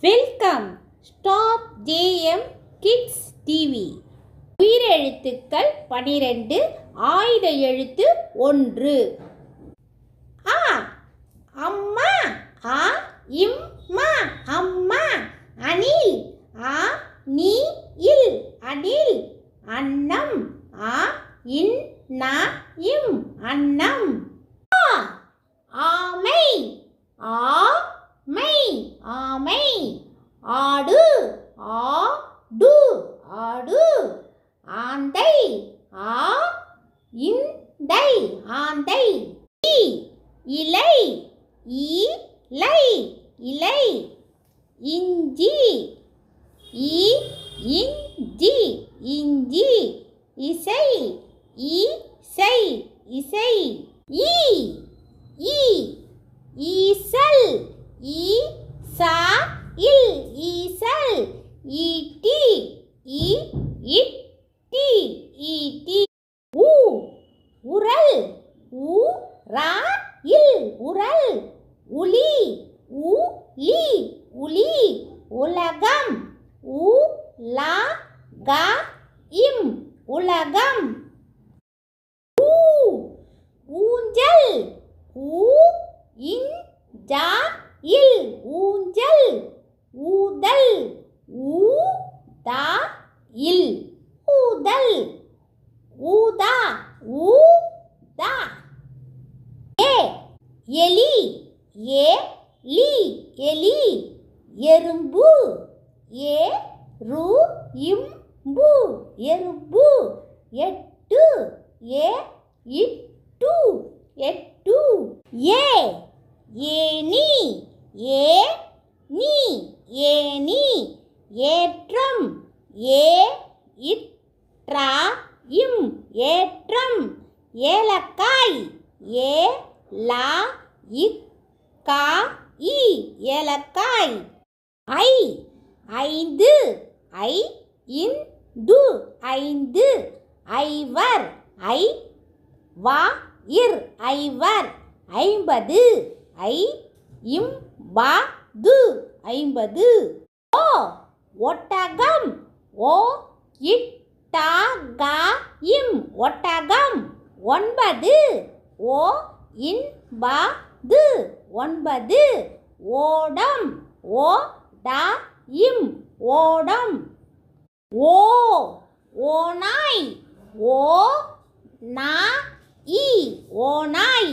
Welcome stop JM kids TV. உயிரெழுத்துக்கள் 12, ஆயுத எழுத்து 1. ஆ அம்மா, ஆ இம்மா அம்மா. அணில், ஆ நீ இல் அணில். அன்னம், ஆ இன் நா இம் அன்னம். ஆ ஆமை, ஆ மை ஆமை. ஆடு, ஆ டு ஆடு. ஆந்தை, ஆ இந்தை ஆந்தை. இலை, ஈலை இலை. இஞ்சி, இஞ்சி இஞ்சி. இசை, ஈசை இசை. ஈசல், ஈசா இல் ஈசல். ஈட்டி, இட்டி ஈட்டி. உரல், ஊரா இல் உரல். உளி, உளி உளி. உலகம், உலகா இம் உலகம். ஊஞ்சல், இஞ்சா இல் ஊஞ்சல். ஊதல், ஊதா இல் ஊதல். ஊதா, ஊதா. எலி, ஏலி எலி. எறும்பு, ஏரு இம்பு எறும்பு. எட்டு, இட்டு எட்டு. Any, any any. ஏற்றம், இற்றா இம் ஏற்றம். ஏலக்காய், ஏலா இக்கா இ ஏலக்காய். ஐந்து, இந்து ஐந்து. ஐவர், வா இர் ஐவர். 50, இம்பது 50. ஒட்டகம், இட்டகா இம் ஒட்டகம். 9, இன்பது 9. ஓடம், ஓடா இம் ஓடம். ஓநாய், ஓநாயி ஓநாய்.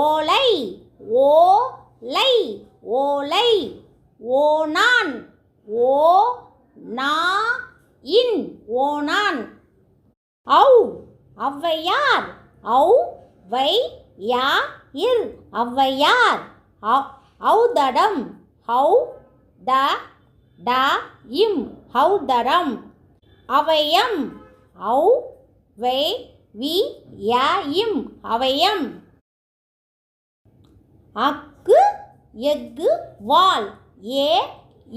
ஓலை, ஓலை ஓலை. ஓணான், ஓநாயின் ஓணான். ஔவையார், ஔவையாயிர் ஔவையார். ஔதடம், ஔதடா இம் ஔதடம். அவயம், ஔவையா இம் அவயம். அக்கு, எஃகு வால்.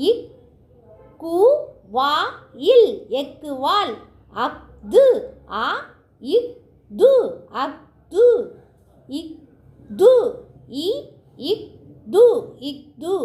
இக்கு வா இல் எக்குவால். அஃது, இஃது அஃது. இஃது, இஃது இஃது.